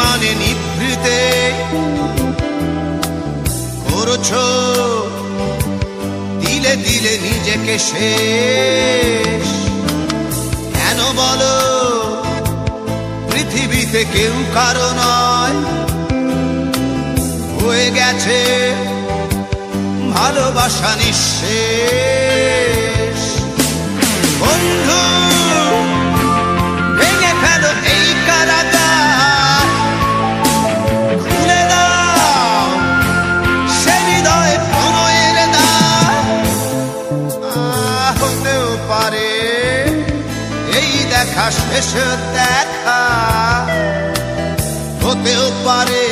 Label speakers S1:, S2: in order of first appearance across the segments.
S1: অভিমানে নিভৃতে করছো দিলে দিলে নিজেকে শেষ। কেন বলো পৃথিবীতে কেউ কারো নয়, হয়ে গেছে ভালোবাসা নিঃশেষ। বন্ধু ভেঙে ফেলো এই কারাগার, খুলে দাও সে হৃদয়ে প্রণয়ের দ্বার। হতেও পারে এই দেখা শেষ দেখা, হতেও পারে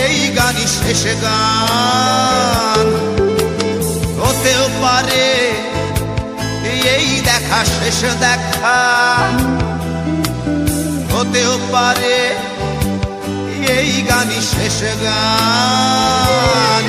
S1: এই গানই শেষ গান, হতেও পারে এই দেখা শেষ দেখা, হতেও পারে এই গানই শেষ গান।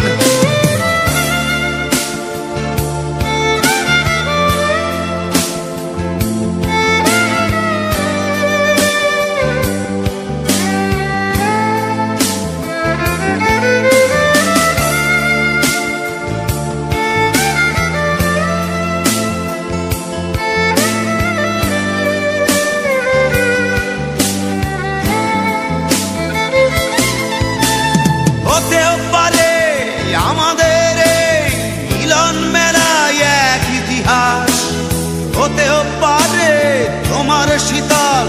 S1: হতেও পারে আমাদের এই মিলন মেলায় এক ইতিহাস, হতেও পারে তোমার শীতল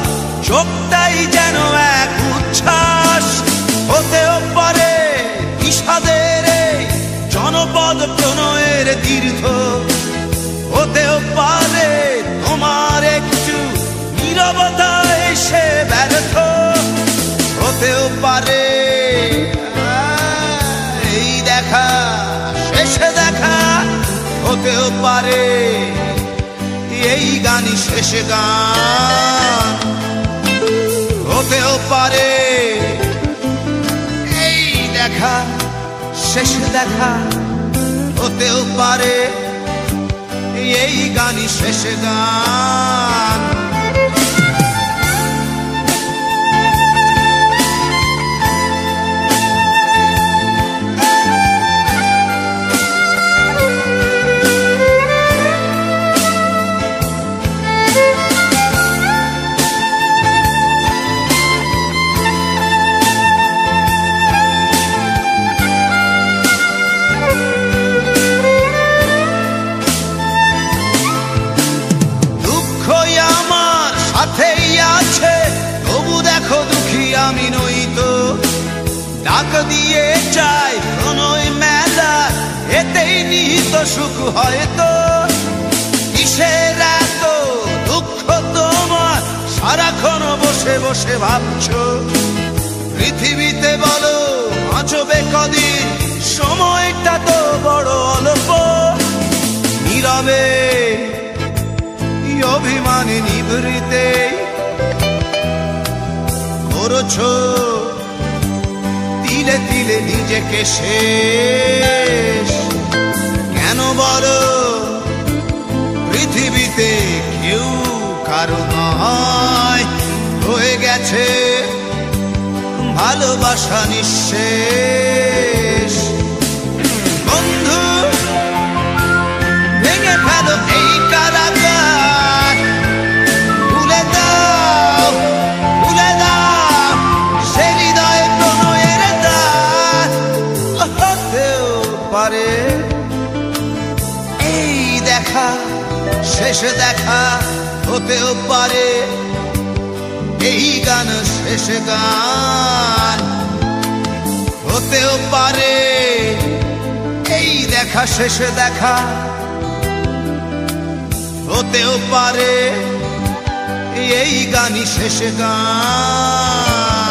S1: চোখটাই যেন এক উচ্ছ্বাস, হতেও পারে বিষাদের এই জনপদ প্রণয়ের তীর্থ, হতেও পারে তোমার একটু নীরবতা এসে ব্যর্থ, হতেও পারে এই দেখা শেষে দেখা, হতেও পারে এই গানই শেষ গান, হতেও পারে এই দেখা শেষ দেখা, হতেও পারে এই গানই শেষ গান। সাথেই আছে তবু দেখো দুঃখী আমি নই তো, ডাক দিয়ে চাই প্রণয় মেলা এতেই নিহিত সুখ হয়তো। কিসের এত দুঃখ তোমার সারাক্ষণ বসে বসে ভাবছো, পৃথিবীতে বলো বাঁচবে কদিন, সময়টা তো বড় অল্প। নীরবে অভিমানে নিভৃতে করছো দিলে দিলে নিজেকে শেষ। কেন বলো পৃথিবীতে কেউ কারো নয়, হয়ে গেছে ভালোবাসা নিঃশেষ। বন্ধু ভেঙে ফেলো এই কারাগার, খুলে দাও সে হৃদয়ে প্রণয়ের দ্বার। হতেও পারে এই দেখা শেষ দেখা, হতেও পারে এই গান শেষ গান, হতেও পারে এই দেখা শেষ দেখা, হতেও পারে এই গানই শেষ গান।